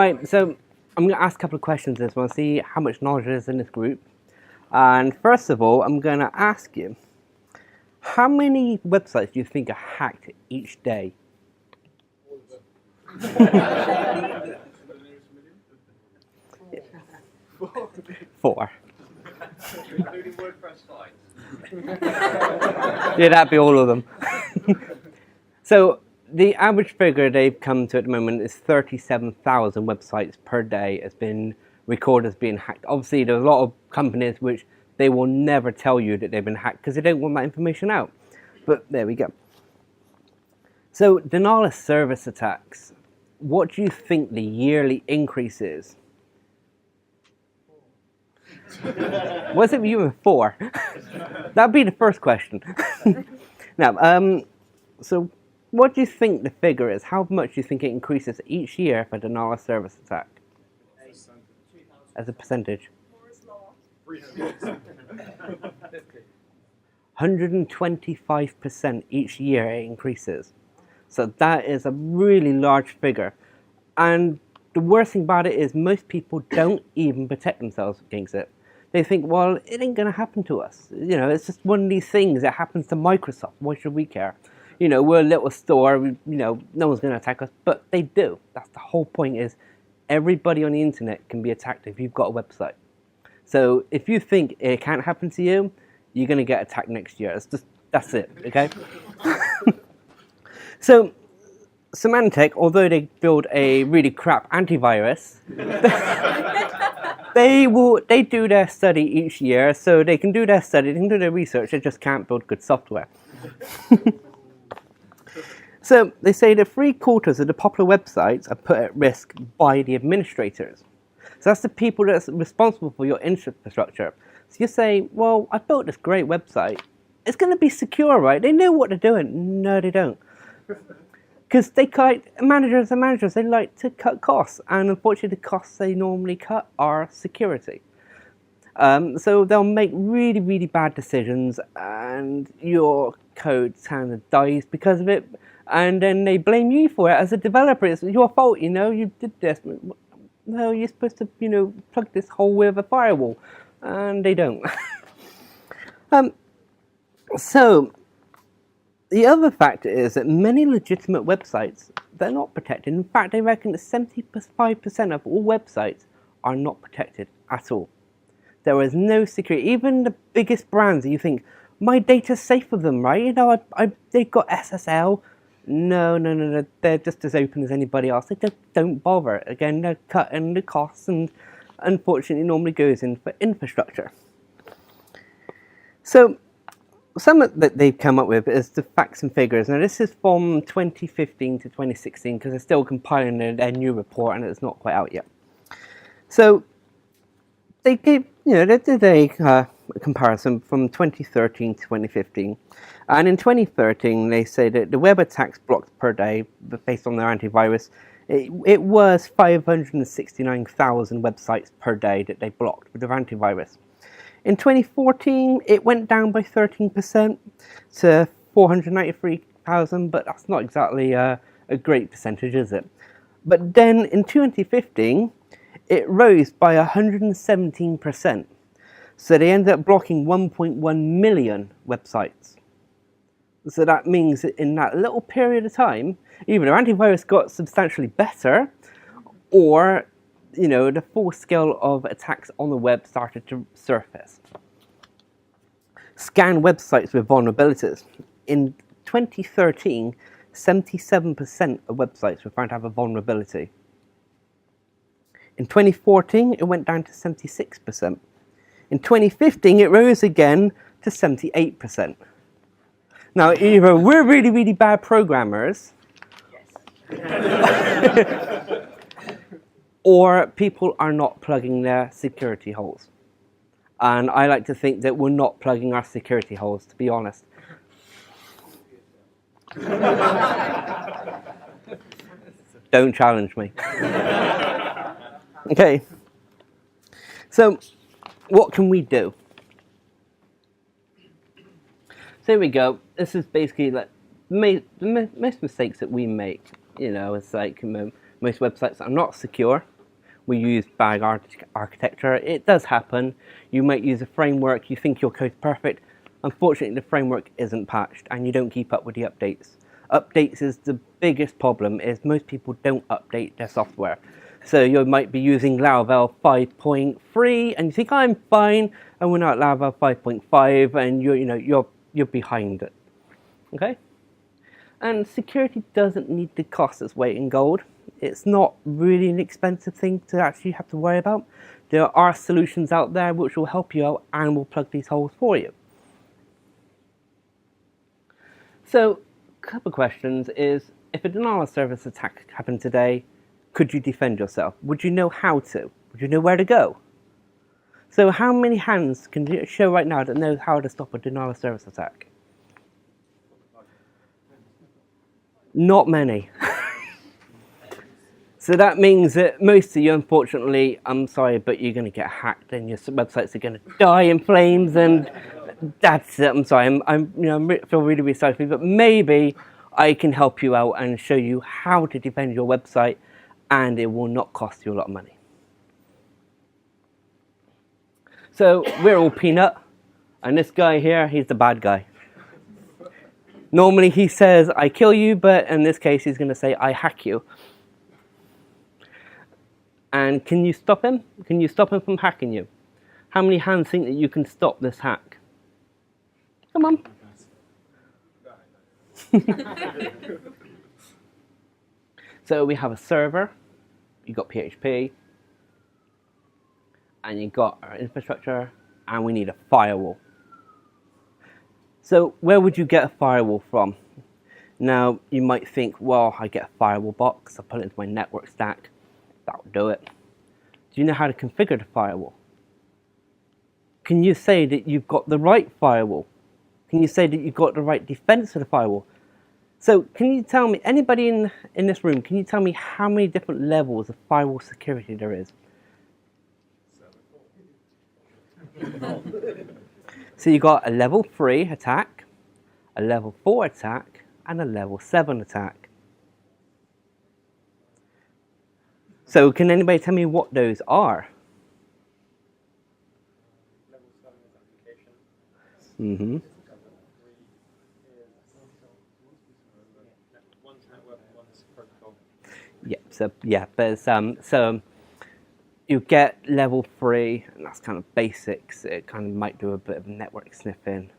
Right, so I'm going to ask a couple of questions this one, see how much knowledge there is in this group. And first of all, I'm going to ask you, how many websites do you think are hacked each day? Four. Including WordPress sites. Yeah, that'd be all of them. So the average figure they've come to at the moment is 37,000 websites per day has been recorded as being hacked. Obviously, there's a lot of companies which they will never tell you that they've been hacked because they don't want that information out. But there we go. So denial of service attacks. What do you think the yearly increase is? Was it you with 4? That'd be the first question. Now, so what do you think the figure is? How much do you think it increases each year for denial of service attack? As a percentage? 125% each year it increases. So that is a really large figure. And the worst thing about it is most people don't even protect themselves against it. They think, well, it ain't going to happen to us. You know, it's just one of these things that happens to Microsoft. Why should we care? You know, we're a little store. No one's going to attack us. But they do. That's the whole point is everybody on the internet can be attacked if you've got a website. So if you think it can't happen to you, you're going to get attacked next year. That's it, okay? So Symantec, although they build a really crap antivirus, they do their study each year, so they can do their study, they can do their research, they just can't build good software. So they say that 3/4 of the popular websites are put at risk by the administrators. So that's the people that's responsible for your infrastructure. So you say, well, I built this great website. It's going to be secure, right? They know what they're doing. No, they don't. Because managers, they like to cut costs. And unfortunately, the costs they normally cut are security. So they'll make really, really bad decisions and your code kind of dies because of it. And then they blame you for it as a developer. It's your fault, you did this. No, you're supposed to, plug this hole with a firewall. And they don't. So the other factor is that many legitimate websites, they're not protected. In fact, they reckon that 75% of all websites are not protected at all. There is no security. Even the biggest brands, you think, my data's safe with them, right? They've got SSL. No. They're just as open as anybody else. They just don't bother. Again, they're cutting the costs and unfortunately normally goes in for infrastructure. So some that they've come up with is the facts and figures. Now this is from 2015 to 2016 because they're still compiling their new report and it's not quite out yet. So they gave, they did a comparison from 2013 to 2015. And in 2013, they say that the web attacks blocked per day, based on their antivirus, it was 569,000 websites per day that they blocked with their antivirus. In 2014, it went down by 13% to 493,000, but that's not exactly a great percentage, is it? But then in 2015, it rose by 117%. So they ended up blocking 1.1 million websites. So that means that in that little period of time, either their antivirus got substantially better, or the full scale of attacks on the web started to surface. Scan websites with vulnerabilities. In 2013, 77% of websites were found to have a vulnerability. In 2014, it went down to 76%. In 2015, it rose again to 78%. Now, either we're really, really bad programmers, yes. Or people are not plugging their security holes. And I like to think that we're not plugging our security holes, to be honest. Don't challenge me. Okay. So, what can we do? So here we go. This is basically like most mistakes that we make. It's like most websites are not secure. we use bad architecture. It does happen. You might use a framework, you think your code's perfect. Unfortunately, the framework isn't patched and you don't keep up with the updates. Updates is the biggest problem, is most people don't update their software. So you might be using Laravel 5.3 and you think I'm fine, and we're not at Laravel 5.5 and you're behind it. Okay? And security doesn't need to cost its weight in gold. It's not really an expensive thing to actually have to worry about. There are solutions out there which will help you out and will plug these holes for you. So, a couple of questions is, if a denial of service attack happened today, could you defend yourself? Would you know how to? Would you know where to go? So how many hands can you show right now that know how to stop a denial of service attack? Not many. So that means that most of you, unfortunately, I'm sorry, but you're going to get hacked and your websites are going to die in flames, and that's it. I'm sorry. I feel really, really sorry for you, but maybe I can help you out and show you how to defend your website, and it will not cost you a lot of money. So we're all Peanut, and this guy here, he's the bad guy. Normally he says, I kill you, but in this case he's going to say, I hack you. And can you stop him? Can you stop him from hacking you? How many hands think that you can stop this hack? Come on. So we have a server, you've got PHP, and you've got our infrastructure, and we need a firewall. So where would you get a firewall from? Now, you might think, well, I get a firewall box, I put it into my network stack, that'll do it. Do you know how to configure the firewall? Can you say that you've got the right firewall? Can you say that you've got the right defense for the firewall? So can you tell me, anybody in this room, can you tell me how many different levels of firewall security there is? So you've got a level 3 attack, a level 4 attack, and a level 7 attack. So can anybody tell me what those are? Level 7 is application. Mm-hmm. One's network, one's protocol. Yeah, so yeah, there's so you get level 3, and that's kind of basics. It kind of might do a bit of network sniffing.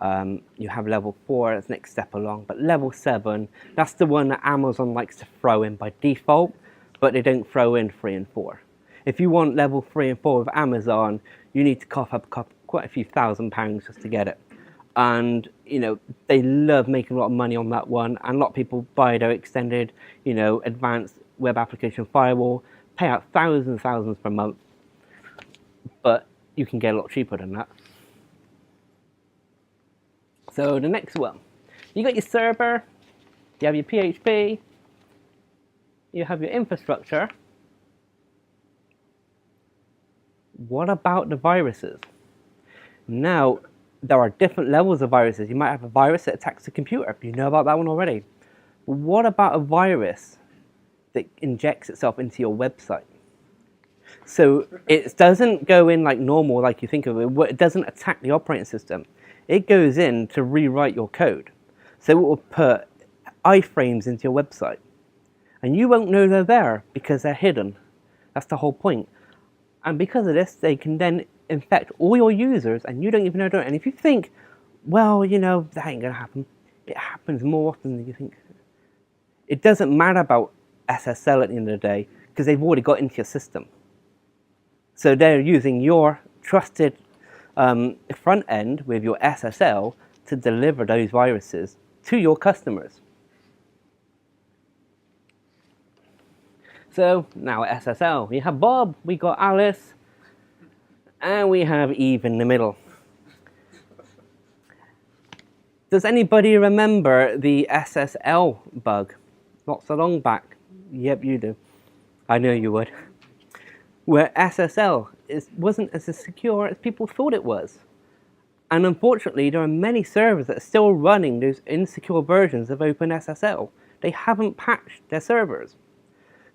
You have level 4, that's next step along, but level 7, that's the one that Amazon likes to throw in by default, but they don't throw in 3 and 4. If you want level 3 and 4 with Amazon, you need to cough up quite a few £1,000s just to get it. And, they love making a lot of money on that one, and a lot of people buy their extended, advanced web application firewall, pay out thousands per month, but you can get a lot cheaper than that. So the next one, you got your server, you have your PHP, you have your infrastructure. What about the viruses? Now, there are different levels of viruses. You might have a virus that attacks the computer. You know about that one already. But what about a virus that injects itself into your website? So it doesn't go in like normal, like you think of it. It doesn't attack the operating system. It goes in to rewrite your code. So it will put iframes into your website. And you won't know they're there because they're hidden. That's the whole point. And because of this, they can then infect all your users and you don't even know. And if you think, well, that ain't going to happen, it happens more often than you think. It doesn't matter about SSL at the end of the day because they've already got into your system. So they're using your trusted front end with your SSL to deliver those viruses to your customers. So now SSL, we have Bob, we got Alice, and we have Eve in the middle. Does anybody remember the Ssl bug? Not so long back. Yep, you do. I know you would. Where SSL wasn't as secure as people thought it was. And unfortunately, there are many servers that are still running those insecure versions of OpenSSL. They haven't patched their servers.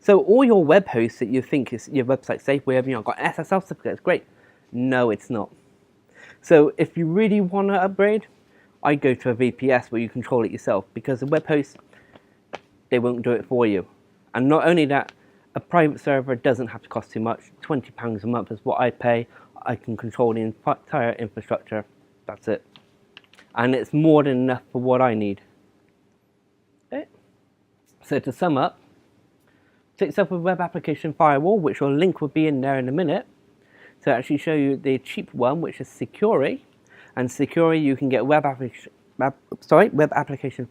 So all your web hosts that you think is your website safe with, got an SSL certificate, it's great. No, it's not. So if you really want to upgrade, I go to a VPS where you control it yourself, because the web hosts, they won't do it for you. And not only that, a private server doesn't have to cost too much. £20 a month is what I pay. I can control the entire infrastructure. That's it. And it's more than enough for what I need. Okay. So to sum up, set yourself a web application firewall, which your link will be in there in a minute, to actually show you the cheap one, which is Securi. And Securi, you can get web application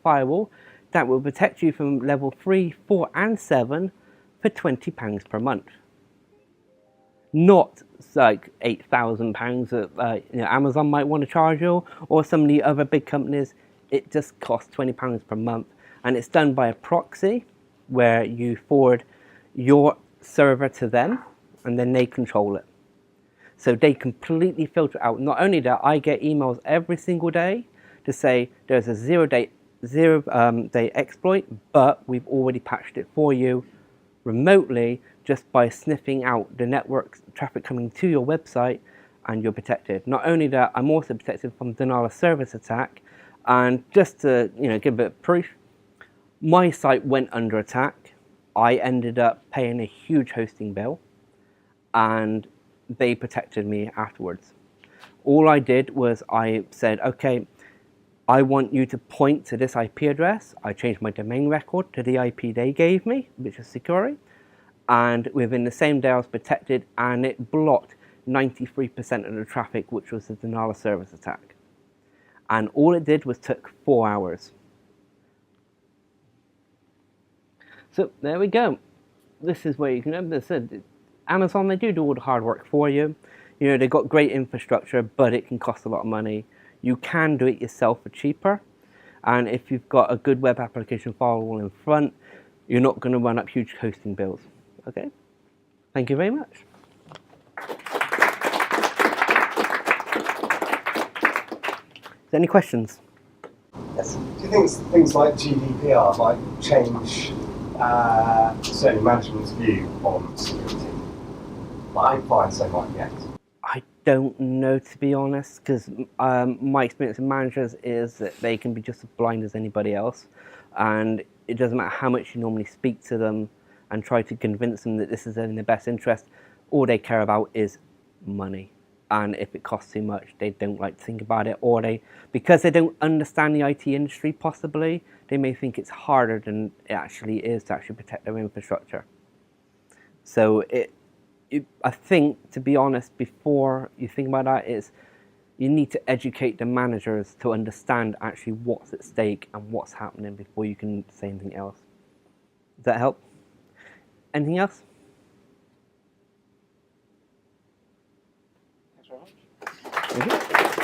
firewall that will protect you from level 3, 4, and 7 for £20 per month. Not like £8,000 that Amazon might want to charge you, or some of the other big companies. It just costs £20 per month, and it's done by a proxy where you forward your server to them, and then they control it. So they completely filter out. Not only that, I get emails every single day to say there's a zero-day exploit, but we've already patched it for you remotely just by sniffing out the network traffic coming to your website, and you're protected. Not only that, I'm also protected from denial of service attack. And just to give a bit of proof, my site went under attack. I ended up paying a huge hosting bill, and they protected me afterwards. All I did was I said, okay, I want you to point to this IP address. I changed my domain record to the IP they gave me, which is Securi, and within the same day I was protected, and it blocked 93% of the traffic, which was the denial of service attack. And all it did was took 4 hours. So there we go. This is where you can, as I said, Amazon, they do all the hard work for you. They've got great infrastructure, but it can cost a lot of money. You can do it yourself for cheaper. And if you've got a good web application firewall in front, you're not going to run up huge hosting bills. Okay? Thank you very much. Is there any questions? Yes. Do you think things like GDPR might change certainly management's view on security? I find so might yet. I don't know, to be honest, because my experience with managers is that they can be just as blind as anybody else, and it doesn't matter how much you normally speak to them and try to convince them that this is in their best interest. All they care about is money, and if it costs too much, they don't like to think about it, or because they don't understand the IT industry, possibly, they may think it's harder than it actually is to actually protect their infrastructure. So I think, to be honest, before you think about that, you need to educate the managers to understand actually what's at stake and what's happening before you can say anything else. Does that help? Anything else? Thanks very much. Thank you.